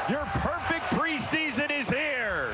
Your perfect preseason is here.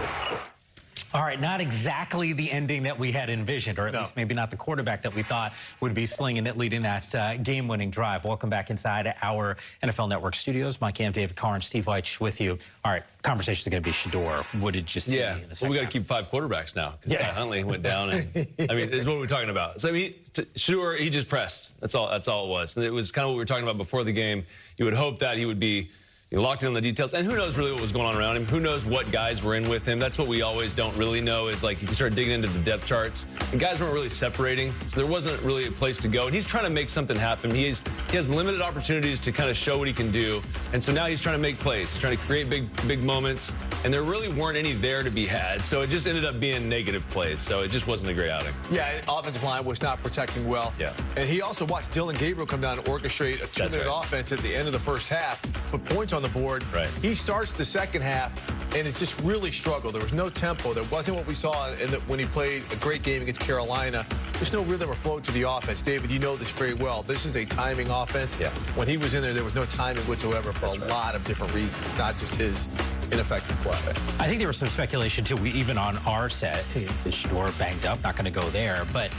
All right, not exactly the ending that we had envisioned, or at least maybe not the quarterback that we thought would be slinging it, leading that game-winning drive. Welcome back inside our NFL Network studios. Mike Cam, David Carr, and Steve Weich with you. All right, conversation is going to be Shedeur. What did you see in the second we got to half? keep 5 quarterbacks now. Because Huntley went down, and I mean, this is what we're talking about. So I mean, Shedeur, he just pressed. That's all it was. And it was kind of what we were talking about before the game. You would hope that he would be locked in on the details, and who knows really what was going on around him. Who knows what guys were in with him. That's what we always don't really know, is like if you start digging into the depth charts, and guys weren't really separating, so there wasn't really a place to go. And he's trying to make something happen. He has limited opportunities to kind of show what he can do, and so now he's trying to make plays. He's trying to create big moments, and there really weren't any there to be had, so it just ended up being negative plays, so it just wasn't a great outing. Yeah, offensive line was not protecting well. Yeah. And he also watched Dylan Gabriel come down and orchestrate a 2-minute offense at the end of the first half, put points on the board. Right. He starts the second half, and it just really struggled. There was no tempo. There wasn't what we saw when he played a great game against Carolina. There's no rhythm or flow to the offense. David, you know this very well. This is a timing offense. Yeah. When he was in there was no timing whatsoever for a lot of different reasons, not just his ineffective play. I think there was some speculation, too, even on our set. The Shedeur banged up, not going to go there, but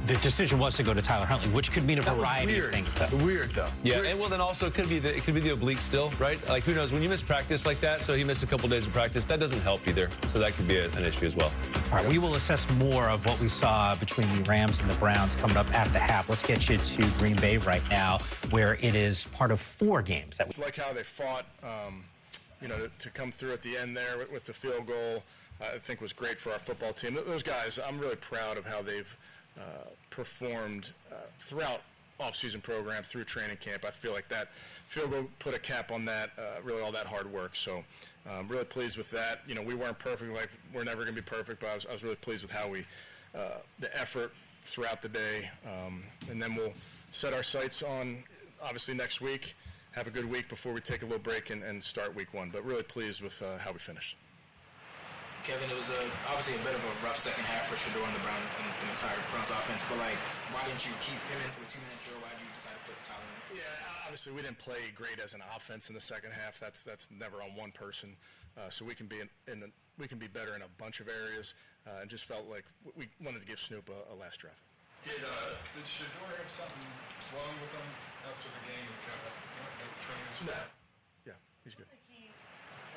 the decision was to go to Tyler Huntley, which could mean a variety of things. Weird, though. Yeah, and well, then also it could be the oblique still, right? Like, who knows? When you miss practice like that, so he missed a couple days of practice, that doesn't help either. So that could be an issue as well. All right, we will assess more of what we saw between the Rams and the Browns coming up at the half. Let's get you to Green Bay right now, where it is part of 4 games. That like how they fought, you know, to come through at the end there with the field goal, I think was great for our football team. Those guys, I'm really proud of how they've performed throughout off-season program, through training camp. I feel like that field goal put a cap on that, really all that hard work. So I'm really pleased with that. You know, we weren't perfect, like we're never going to be perfect, but I was really pleased with how we, the effort throughout the day. And then we'll set our sights on, obviously, next week, have a good week before we take a little break and start week 1. But really pleased with how we finished. Kevin, it was obviously a bit of a rough second half for Shedeur and the entire Browns offense, but like, why didn't you keep him in for the 2-minute drill? Why did you decide to put Tyler in? Yeah, obviously we didn't play great as an offense in the second half. That's never on one person. So we can be we can be better in a bunch of areas, and just felt like we wanted to give Snoop a last drive. Did Shedeur have something wrong with him after the game? No. Yeah, he's good.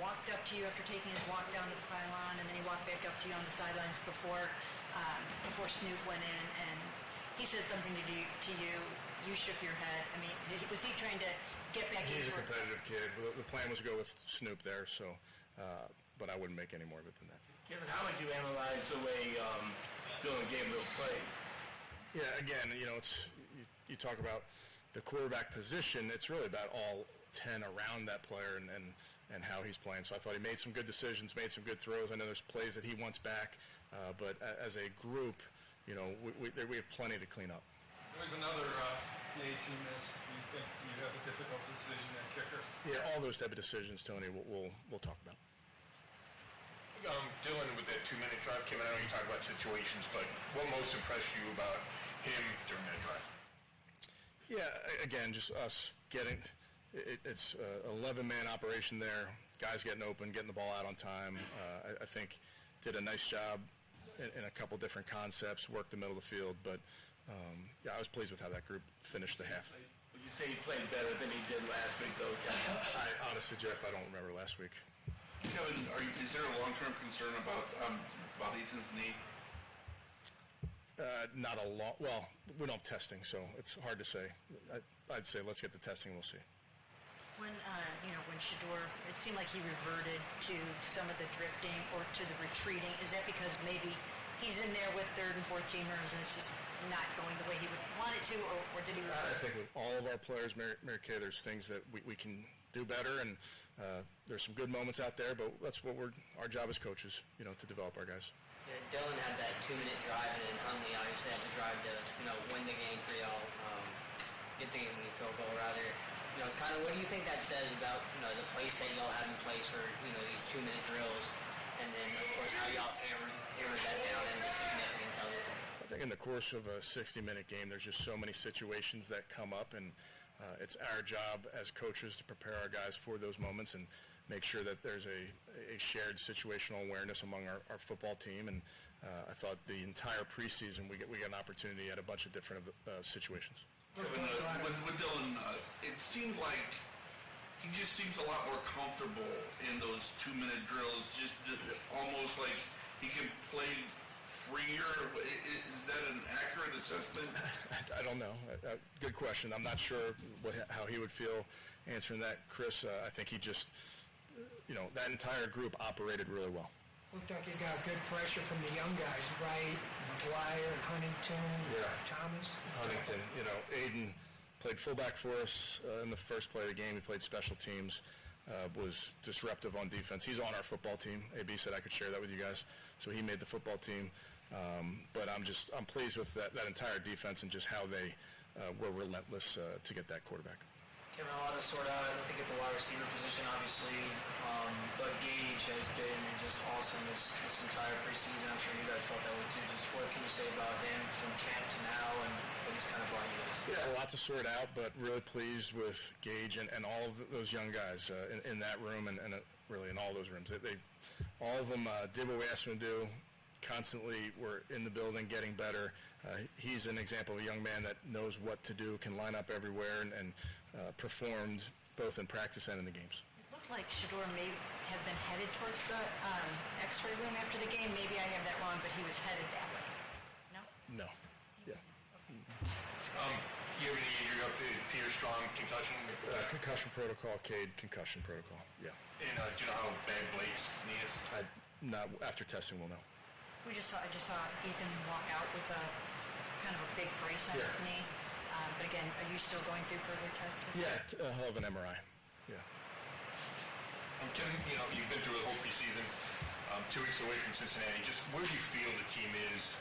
Walked up to you after taking his walk down to the pylon, and then he walked back up to you on the sidelines before Snoop went in, and he said something to you. You shook your head. I mean, was he trying to get back in? He's a competitive kid. The plan was to go with Snoop there, so, but I wouldn't make any more of it than that. Kevin, how would you analyze the way Dylan Gabriel played? Yeah, again, you know, you talk about the quarterback position. It's really about all 10 around that player and how he's playing. So I thought he made some good decisions, made some good throws. I know there's plays that he wants back, but as a group, you know, we have plenty to clean up. There was another PA team miss. Do you think you have a difficult decision at kicker? Yeah, all those type of decisions, Tony, we'll talk about. Dylan, with that 2-minute drive, Kevin, I know you talk about situations, but what most impressed you about him during that drive? Yeah, again, just us getting. It's an 11-man operation there. Guys getting open, getting the ball out on time. I think did a nice job in a couple different concepts, worked the middle of the field. But, yeah, I was pleased with how that group finished the half. Would you say he played better than he did last week, though, Kevin? Honestly, Jeff, I don't remember last week. Kevin, is there a long-term concern about Ethan's knee? Not a lot. Well, we don't have testing, so it's hard to say. I'd say let's get the testing and we'll see. When Shedeur, it seemed like he reverted to some of the drifting or to the retreating. Is that because maybe he's in there with 3rd and 4th teamers and it's just not going the way he would want it to, or did he revert? I think with all of our players, Mary Kay, there's things that we can do better, and there's some good moments out there, but that's what our job as coaches, you know, to develop our guys. Yeah, Dylan had that 2-minute drive, and then Huntley obviously had the drive to, win the game for y'all, get the game-winning field goal, rather. Kind of what do you think that says about, the place that y'all have in place for, these 2-minute drills, and then, of course, how y'all hammered that down and the significance of it? I think in the course of a 60-minute game, there's just so many situations that come up, and it's our job as coaches to prepare our guys for those moments. And make sure that there's a shared situational awareness among our football team. And I thought the entire preseason we got an opportunity at a bunch of different situations. With Dylan, it seemed like he just seems a lot more comfortable in those 2-minute drills, just almost like he can play freer. Is that an accurate assessment? I don't know. Good question. I'm not sure how he would feel answering that, Chris. I think he just, that entire group operated really well. Looked like you got good pressure from the young guys, right? McGuire, Huntington, Thomas. Huntington, Aiden played fullback for us in the first play of the game. He played special teams, was disruptive on defense. He's on our football team. AB said I could share that with you guys, so he made the football team. But I'm pleased with that entire defense and just how they were relentless to get that quarterback. Kevin, a lot of sort out, I think, at the wide receiver position, obviously, but Gage has been just awesome this entire preseason. I'm sure you guys felt that way too. Just what can you say about him from camp to now and what he's kind of brought you guys? Yeah, a lot to sort out, but really pleased with Gage and all of those young guys in that room and really in all those rooms. All of them did what we asked them to do. Constantly were in the building getting better. He's an example of a young man that knows what to do, can line up everywhere, and performed both in practice and in the games. It looked like Shedeur may have been headed towards the X-ray room after the game. Maybe I have that wrong, but he was headed that way. No? No. Yeah. You have any injury update? Peter Strong concussion? Concussion protocol, Cade concussion protocol. Yeah. And do you know how bad Blake's knee is? Not after testing, we'll know. I just saw Ethan walk out with a kind of a big brace on his knee. But again, are you still going through further tests? Yeah, he'll have an MRI. Yeah. Kevin, you've been through the whole preseason, 2 weeks away from Cincinnati. Just where do you feel the team is,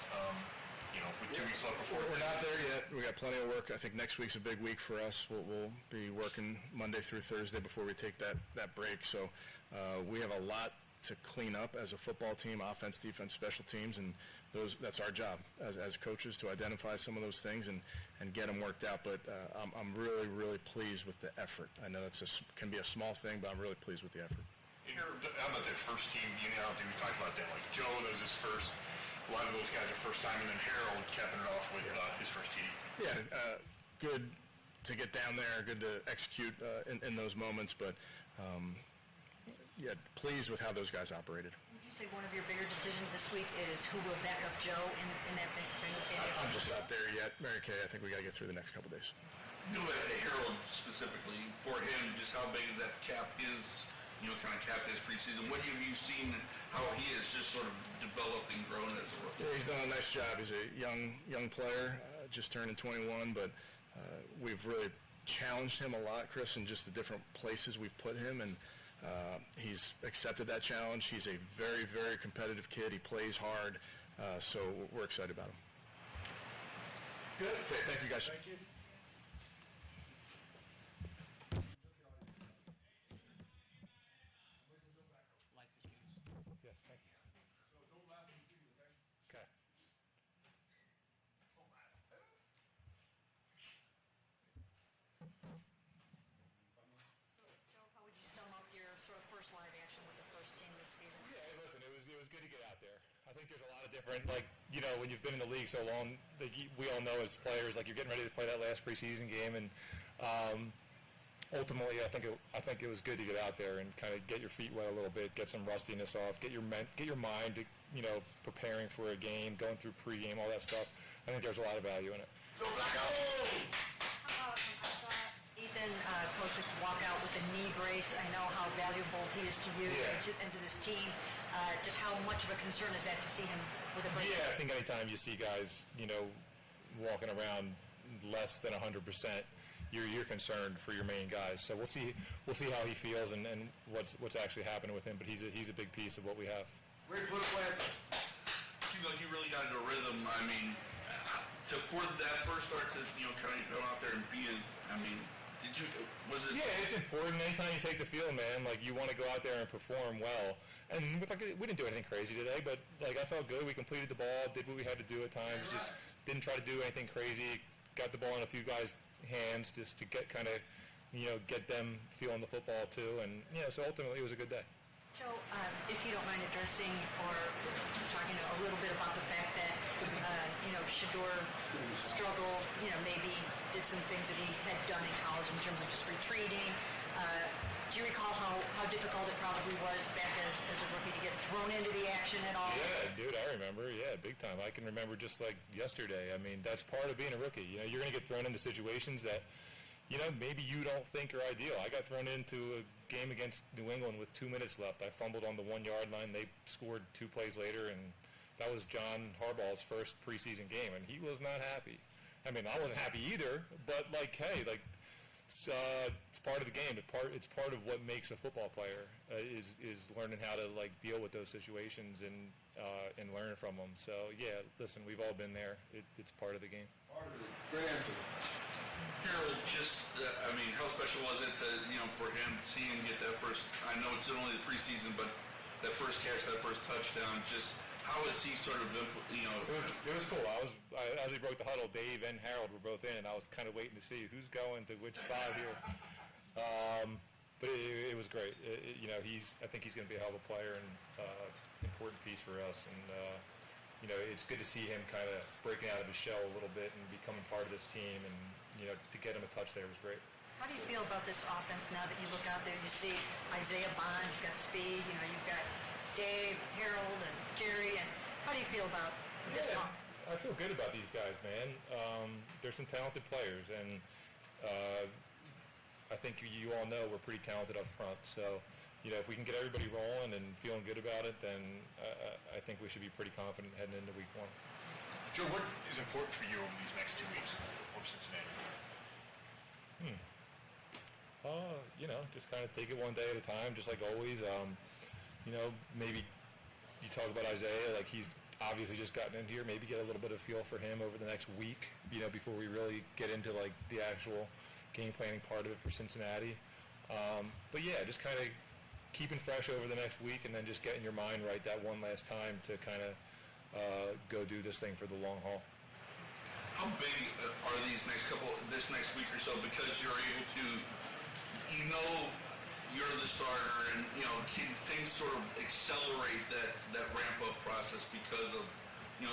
with 2 weeks left before? We're not there yet. We got plenty of work. I think next week's a big week for us. We'll be working Monday through Thursday before we take that break. So we have a lot to clean up as a football team, offense, defense, special teams, and that's our job as coaches to identify some of those things and get them worked out. But I'm really, really pleased with the effort. I know can be a small thing, but I'm really pleased with the effort. How about that first team? I don't think we talked about that. Like Joe, that was his first. A lot of those guys are first time, and then Harold capping it off with his first TD. Yeah, good to get down there, good to execute in those moments, but pleased with how those guys operated. Would you say one of your bigger decisions this week is who will back up Joe in that Bengals game? I'm just not there yet. Mary Kay, I think we got to get through the next couple days. Harold specifically, for him, just how big that cap is, kind of cap his preseason. What have you seen how he has just sort of developed and grown as a rookie? Yeah, he's done a nice job. He's a young player, just turning 21, but we've really challenged him a lot, Chris, in just the different places we've put him, and he's accepted that challenge. He's a very, very competitive kid. He plays hard, so we're excited about him. Good. Okay, thank you, guys. Thank you. Yes, thank you. Okay. How would you sum up your sort of first live action with the first team this season? Yeah, listen, it was good to get out there. I think there's a lot of different, when you've been in the league so long, we all know as players, you're getting ready to play that last preseason game, and ultimately, I think it was good to get out there and kind of get your feet wet a little bit, get some rustiness off, get your mind, preparing for a game, going through pregame, all that stuff. I think there's a lot of value in it. How about Ethan Posick walk out with a knee brace? I know how valuable he is to you and to this team. Just how much of a concern is that to see him with a brace? Yeah, I think anytime you see guys, walking around less than 100%, you're concerned for your main guys. So we'll see how he feels and what's actually happening with him. But he's a big piece of what we have. Great political answer. Seems like you really got into a rhythm. I mean, for that first start to kind of go out there and be was it? Yeah, it's important. Anytime you take the field, man, you want to go out there and perform well. And we didn't do anything crazy today, but I felt good. We completed the ball, did what we had to do at times. Yeah, just didn't try to do anything crazy. Got the ball in a few guys' hands just to get kind of get them feeling the football too. And, so ultimately it was a good day. Joe, if you don't mind addressing or talking a little bit about the fact that, Shedeur struggled, maybe did some things that he had done in college in terms of just retreating. Do you recall how difficult it probably was back as a rookie to get thrown into the action at all? Yeah, dude, I remember. Yeah, big time. I can remember just like yesterday. I mean, that's part of being a rookie. You're going to get thrown into situations that, maybe you don't think are ideal. I got thrown into a game against New England with 2 minutes left. I fumbled on the 1 yard line. They scored 2 plays later, and that was John Harbaugh's first preseason game, and he was not happy. I mean, I wasn't happy either, but it's part of the game. It's part of what makes a football player is learning how to deal with those situations and learn from them. So yeah, listen, we've all been there. It's part of the game. Great answer. Harold, how special was it for him seeing him get that first? I know it's only the preseason, but that first catch, that first touchdown, just how is he sort of It was cool. As he broke the huddle, Dave and Harold were both in, and I was kind of waiting to see who's going to which spot here. But it was great. I think he's going to be a hell of a player and important piece for us. And it's good to see him kind of breaking out of his shell a little bit and becoming part of this team. And to get him a touch there was great. How do you feel about this offense now that you look out there? You see Isaiah Bond, you've got speed. You've got Dave, Harold, and Jerry, and how do you feel about this offense? I feel good about these guys, man. They're some talented players, and I think you all know we're pretty talented up front. So, if we can get everybody rolling and feeling good about it, then I think we should be pretty confident heading into week 1. Joe, what is important for you over these next 2 weeks before Cincinnati? Just kind of take it one day at a time, just like always. Maybe you talk about Isaiah, he's obviously just gotten in here. Maybe get a little bit of feel for him over the next week, before we really get into the actual game planning part of it for Cincinnati. But yeah, just kind of keeping fresh over the next week, and then just getting your mind right that one last time to kind of go do this thing for the long haul. How big are this next week or so, because you're able to, you're the starter, and can things sort of accelerate that ramp up process because of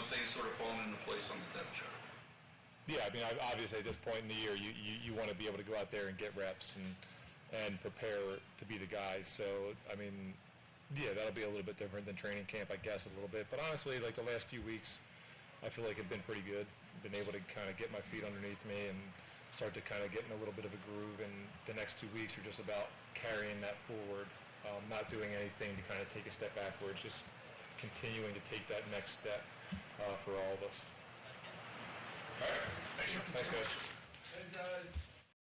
things sort of falling into place on the depth chart? Yeah, I mean, obviously at this point in the year, you want to be able to go out there and get reps and prepare to be the guy. So I mean, yeah, that'll be a little bit different than training camp, I guess, a little bit. But honestly, the last few weeks, I feel like have been pretty good. Been able to kind of get my feet underneath me and start to kind of get in a little bit of a groove. And the next 2 weeks are just about carrying that forward, not doing anything to kind of take a step backwards, just continuing to take that next step for all of us. All right. Thanks, guys. Thanks, guys.